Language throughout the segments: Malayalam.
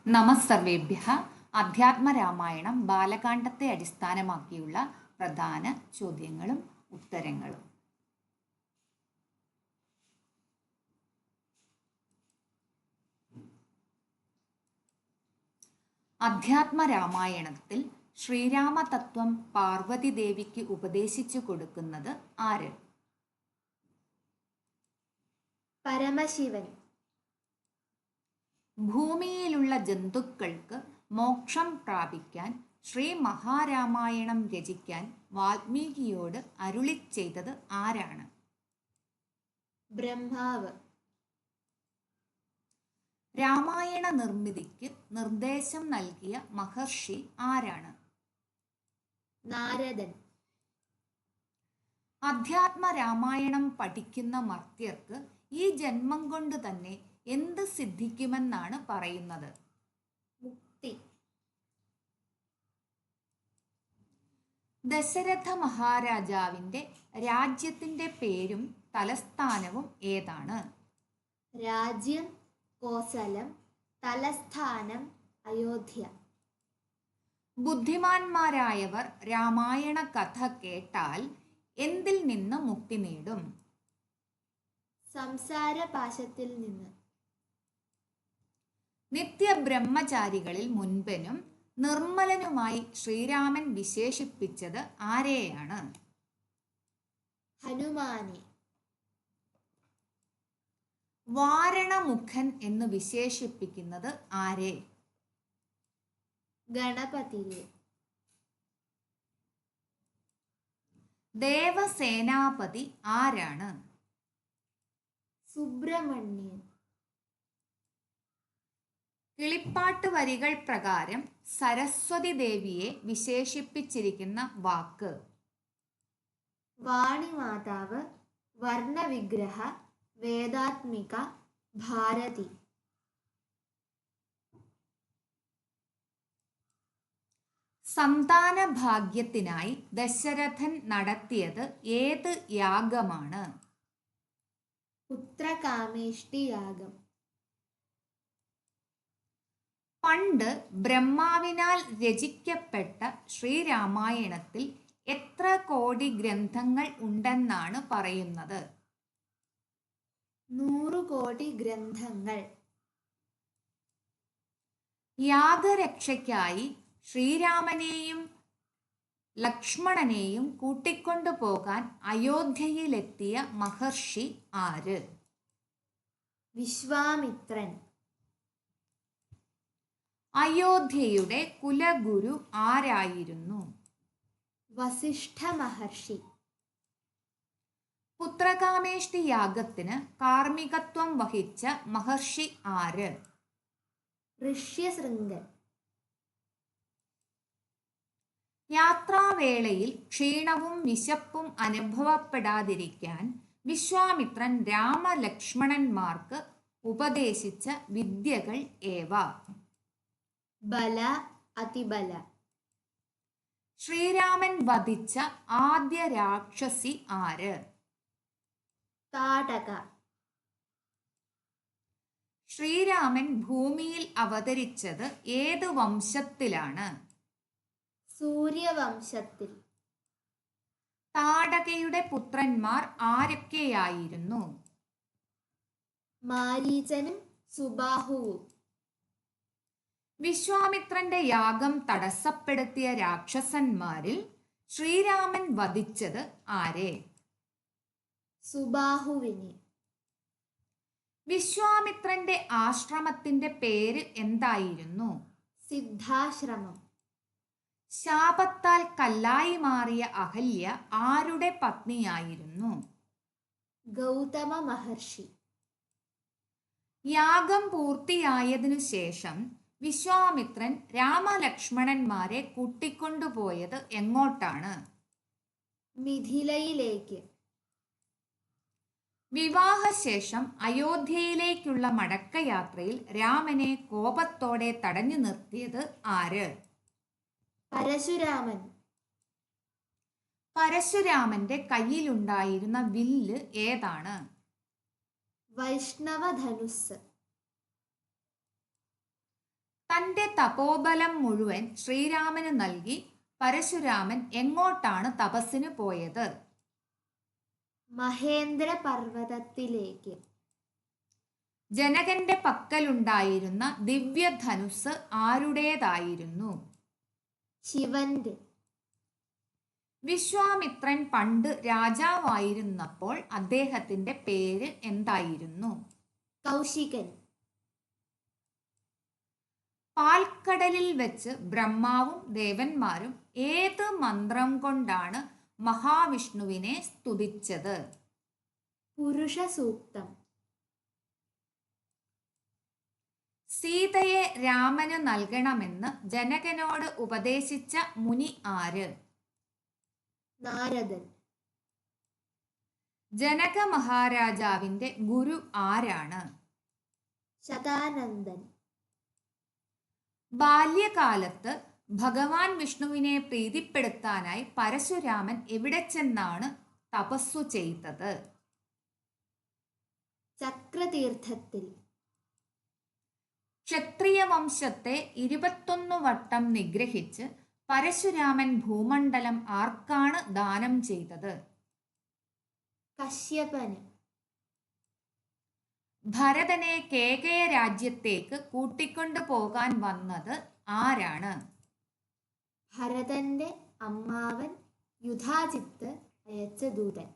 നമസ്സർവേഭ്യഃ. അധ്യാത്മരാമായണം ബാലകാണ്ഡത്തെ അടിസ്ഥാനമാക്കിയുള്ള പ്രധാന ചോദ്യങ്ങളും ഉത്തരങ്ങളും. അധ്യാത്മരാമായണത്തിൽ ശ്രീരാമതത്വം പാർവതി ദേവിക്ക് ഉപദേശിച്ചു കൊടുക്കുന്നത് ആര്? പരമശിവൻ. ഭൂമിയിലുള്ള ജന്തുക്കൾക്ക് മോക്ഷം പ്രാപിക്കാൻ ശ്രീ മഹാരാമായണം രചിക്കാൻ വാൽമീകിയോട് അരുളിച്ചെയ്തത് ആരാണ്? ബ്രഹ്മാവ്. രാമായണ നിർമ്മിതിക്ക് നിർദ്ദേശം നൽകിയ മഹർഷി ആരാണ്? നാരദൻ. അധ്യാത്മ രാമായണം പഠിക്കുന്ന മർത്യർക്ക് ഈ ജന്മം കൊണ്ട് തന്നെ എന്ത് സിദ്ധിക്കുമെന്നാണ് പറയുന്നത്? മുക്തി. ദശരഥ മഹാരാജാവിൻ്റെ രാജ്യത്തിൻ്റെ പേരും തലസ്ഥാനവും ഏതാണ്? രാജ്യം കോസലം, തലസ്ഥാനം അയോധ്യ. ബുദ്ധിമാന്മാരായവർ രാമായണ കഥ കേട്ടാൽ എന്തിൽ നിന്ന് മുക്തി നേടും? സംസാരപാശത്തിൽ നിന്ന്. നിത്യബ്രഹ്മചാരികളിൽ മുൻപനും നിർമ്മലനുമായി ശ്രീരാമൻ വിശേഷിപ്പിച്ചത് ആരെയാണ്? ഹനുമാനെ. വാരണമുഖൻ എന്ന് വിശേഷിപ്പിക്കുന്നത് ആരെ? ഗണപതിയെ. ദേവസേനാപതി ആരാണ്? സുബ്രഹ്മണ്യൻ. കിളിപ്പാട്ട് വരികൾ പ്രകാരം സരസ്വതി ദേവിയെ വിശേഷിപ്പിച്ചിരിക്കുന്ന വാക്ക്? വാണിമാതാവ്, വർണ്ണവിഗ്രഹ, വേദാത്മിക, ഭാരതി. സന്താന ഭാഗ്യത്തിനായി ദശരഥൻ നടത്തിയത് ഏത് യാഗമാണ്? പുത്രകാമേഷ്ടി യാഗം. പണ്ട് ബ്രഹ്മാവിനാൽ രചിക്കപ്പെട്ട ശ്രീരാമായണത്തിൽ എത്ര കോടി ഗ്രന്ഥങ്ങൾ ഉണ്ടെന്നാണ് പറയുന്നത്? 100 കോടി ഗ്രന്ഥങ്ങൾ. യാഗരക്ഷയ്ക്കായി ശ്രീരാമനെയും ലക്ഷ്മണനെയും കൂട്ടിക്കൊണ്ടുപോകാൻ അയോധ്യയിലെത്തിയ മഹർഷി ആര്? വിശ്വാമിത്രൻ. അയോധ്യയുടെ കുലഗുരു ആരായിരുന്നു? വസിഷ്ഠ മഹർഷി. പുത്രകാമേഷ്ടി യാഗത്തിന് കാർമ്മികത്വം വഹിച്ച മഹർഷി ആര്? ഋഷ്യശൃംഗൻ. യാത്രാവേളയിൽ ക്ഷീണവും വിശപ്പും അനുഭവപ്പെടാതിരിക്കാൻ വിശ്വാമിത്രൻ രാമലക്ഷ്മണന്മാർക്ക് ഉപദേശിച്ച വിദ്യകൾ ഏവ? ബല, അതിബല. ശ്രീരാമൻ വധിച്ച ആദ്യ രാക്ഷസി ആര്? താടക. ശ്രീരാമൻ ഭൂമിയിൽ അവതരിച്ചത് ഏത് വംശത്തിലാണ്? സൂര്യവംശത്തിൽ. താടകയുടെ പുത്രന്മാർ ആരൊക്കെയായിരുന്നു? മാരീചനും സുബാഹുവും. വിശ്വാമിത്രന്റെ യാഗം തടസ്സപ്പെടുത്തിയ രാക്ഷസന്മാരിൽ ശ്രീരാമൻ വധിച്ചത് ആരെ? സുബാഹുവിനെ. വിശ്വാമിത്രന്റെ ആശ്രമത്തിന്റെ പേര് എന്തായിരുന്നു? സിദ്ധാശ്രമം. ശാപത്താൽ കല്ലായി മാറിയ അഹല്യ ആരുടെ പത്നിയായിരുന്നു? ഗൗതമ മഹർഷി. യാഗം പൂർത്തിയായതിനു ശേഷം വിശ്വാമിത്രൻ രാമലക്ഷ്മണന്മാരെ കൂട്ടിക്കൊണ്ടുപോയത് എങ്ങോട്ടാണ്? മിഥിലയിലേക്ക്. വിവാഹശേഷം അയോധ്യയിലേക്കുള്ള മടക്കയാത്രയിൽ രാമനെ കോപത്തോടെ തടഞ്ഞു നിർത്തിയത് ആര്? പരശുരാമൻ. പരശുരാമന്റെ കയ്യിലുണ്ടായിരുന്ന വില്ല് ഏതാണ്? വൈഷ്ണവധനുസ്. തൻ്റെ തപോബലം മുഴുവൻ ശ്രീരാമന് നൽകി പരശുരാമൻ എങ്ങോട്ടാണ് തപസ്സിന് പോയത്? മഹേന്ദ്ര പർവ്വതത്തിലേക്ക്. ജനകന്റെ പക്കലുണ്ടായിരുന്ന ദിവ്യധനുസ് ആരുടേതായിരുന്നു? ശിവന്റെ. വിശ്വാമിത്രൻ പണ്ട് രാജാവായിരുന്നപ്പോൾ അദ്ദേഹത്തിന്റെ പേര് എന്തായിരുന്നു? കൗശികൻ. പാൽക്കടലിൽ വെച്ച് ബ്രഹ്മാവും ദേവന്മാരും ഏത് മന്ത്രം കൊണ്ടാണ് മഹാവിഷ്ണുവിനെ സ്തുതിച്ചത്? പുരുഷ സൂക്തം. സീതയെ രാമന് നൽകണമെന്ന് ജനകനോട് ഉപദേശിച്ച മുനി ആര്? നാരദൻ. ജനക മഹാരാജാവിന്റെ ഗുരു ആരാണ്? ശതാനന്ദൻ. ബാല്യകാലത്ത് ഭഗവാൻ വിഷ്ണുവിനെ പ്രീതിപ്പെടുത്താനായി പരശുരാമൻ എവിടെ ചെന്നാണ് തപസ്സു ചെയ്തത്? ചക്രതീർത്ഥത്തിൽ. ക്ഷത്രിയ വംശത്തെ 21 വട്ടം നിഗ്രഹിച്ച് പരശുരാമൻ ഭൂമണ്ഡലം ആർക്കാണ് ദാനം ചെയ്തത്? കശ്യപന്. ഭരതനെ കേകയ രാജ്യത്തേക്ക് കൂട്ടിക്കൊണ്ടു പോകാൻ വന്നത് ആരാണ്? ഭരതന്റെ അമ്മാവൻ യുധാജിത്ത് അയച്ച ദൂതൻ.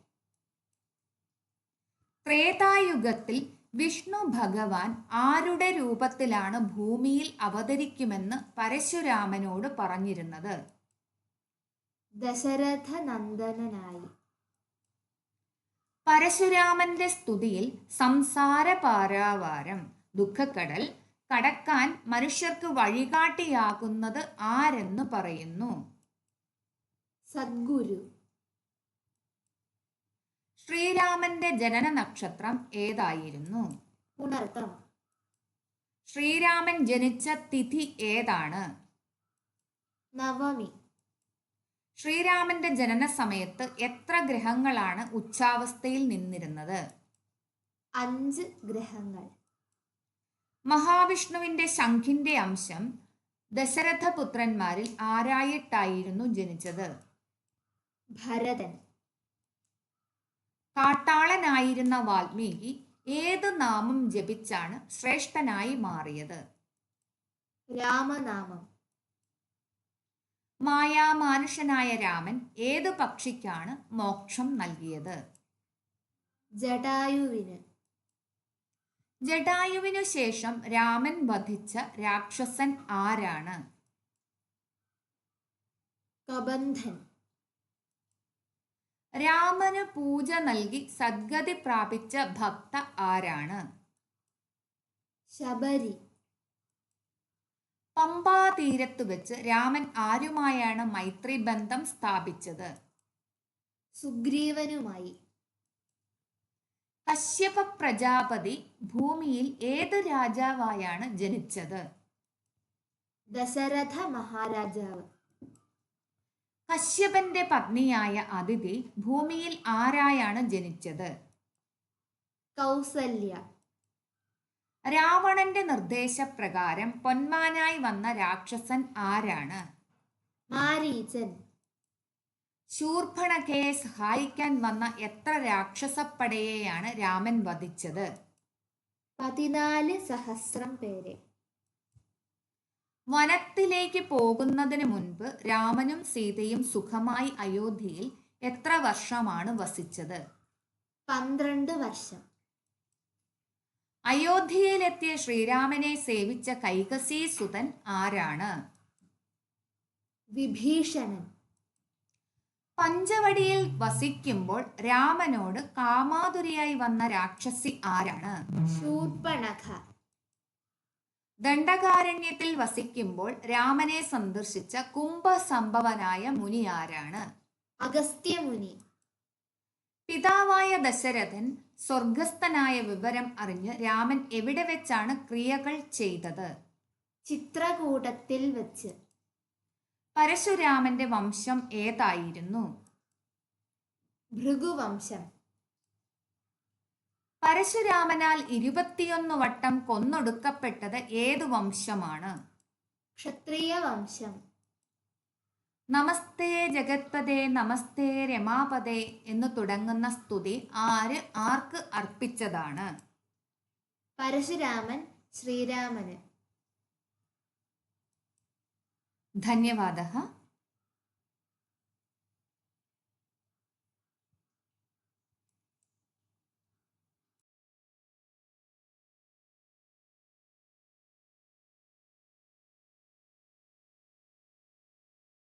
ത്രേതായുഗത്തിൽ വിഷ്ണു ഭഗവാൻ ആരുടെ രൂപത്തിലാണ് ഭൂമിയിൽ അവതരിക്കുമെന്ന് പരശുരാമനോട് പറഞ്ഞിരുന്നത്? ദശരഥ നന്ദനായി. പരശുരാമന്റെ സ്തുതിയിൽ സംസാര പാരാവാരം ദുഃഖക്കടൽ കടക്കാൻ മനുഷ്യർക്ക് വഴികാട്ടിയാകുന്നത് ആരെന്ന് പറയുന്നു? സദ്ഗുരു. ശ്രീരാമന്റെ ജനന നക്ഷത്രം ഏതായിരുന്നു? പുണർതം. ശ്രീരാമൻ ജനിച്ച തിഥി ഏതാണ്? നവമി. ശ്രീരാമന്റെ ജനന സമയത്ത് എത്ര ഗ്രഹങ്ങളാണ് ഉച്ചാവസ്ഥയിൽ നിന്നിരുന്നത്? 5 ഗ്രഹങ്ങൾ. മഹാവിഷ്ണുവിന്റെ ശംഖിന്റെ അംശം ദശരഥപുത്രന്മാരിൽ ആരായിട്ടായിരുന്നു ജനിച്ചത്? ഭരതൻ. കാട്ടാളനായിരുന്ന വാൽമീകി ഏത് നാമം ജപിച്ചാണ് ശ്രേഷ്ഠനായി മാറിയത്? രാമനാമം. മായാമാനുഷനായ രാമൻ ഏതു പക്ഷിക്കാണ് മോക്ഷം നൽകിയത്? ജടായുവിന്. ജടായുവിനു ശേഷം രാമൻ വധിച്ച രാക്ഷസൻ ആരാണ്? കബന്ധൻ. രാമന് പൂജ നൽകി സദ്ഗതി പ്രാപിച്ച ഭക്ത ആരാണ്? ശബരി. പമ്പാ തീരത്തു വെച്ച് രാമൻ ആരുമായാണ് മൈത്രി ബന്ധം സ്ഥാപിച്ചത്? സുഗ്രീവനുമായി. കശ്യപ പ്രജാപതി ഭൂമിയിൽ ഏത് രാജാവായാണ് ജനിച്ചത്? ദശരഥ മഹാരാജാവ്. കശ്യപന്റെ പത്നിയായ അദിതി ഭൂമിയിൽ ആരായാണ് ജനിച്ചത്? കൗസല്യ. രാവണന്റെ നിർദ്ദേശപ്രകാരം പൊന്മാനായി വന്ന രാക്ഷസൻ ആരാണ്? മാരീചൻ. ശൂർഭണഖയെ സഹായിക്കാൻ വന്ന എത്ര രാക്ഷസപ്പടയെയാണ് രാമൻ വധിച്ചത്? 14,000 പേരെ. വനത്തിലേക്ക് പോകുന്നതിന് മുൻപ് രാമനും സീതയും സുഖമായി അയോധ്യയിൽ എത്ര വർഷമാണ് വസിച്ചത്? 12 വർഷം. അയോധ്യയിലെത്തിയ ശ്രീരാമനെ സേവിച്ച കൈകസീസുതൻ ആരാണ്? വിഭീഷണൻ. പഞ്ചവടിയിൽ വസിക്കുമ്പോൾ രാമനോട് കാമാതുരിയായി വന്ന രാക്ഷസി ആരാണ്? ശൂർപ്പണഖ. ദണ്ഡകാരണ്യത്തിൽ വസിക്കുമ്പോൾ രാമനെ സന്ദർശിച്ച കുംഭസംഭവനായ മുനി ആരാണ്? അഗസ്ത്യമുനി. പിതാവായ ദശരഥൻ സ്വർഗസ്ഥനായ വിവരം അറിഞ്ഞ് രാമൻ എവിടെ വെച്ചാണ് ക്രിയകൾ ചെയ്തത്? ചിത്രകൂടത്തിൽ വെച്ച്. പരശുരാമന്റെ വംശം ഏതായിരുന്നു? ഭൃഗുവംശം. പരശുരാമനാൽ 21 വട്ടം കൊന്നൊടുക്കപ്പെട്ടത് ഏതു വംശമാണ്? ക്ഷത്രിയ വംശം. നമസ്തേ ജഗത്പദേ നമസ്തേ രമാപദേ എന്ന് തുടങ്ങുന്ന സ്തുതി ആർക്ക് അർപ്പിച്ചതാണ്? പരശുരാമൻ ശ്രീരാമന്. ധന്യവാദः.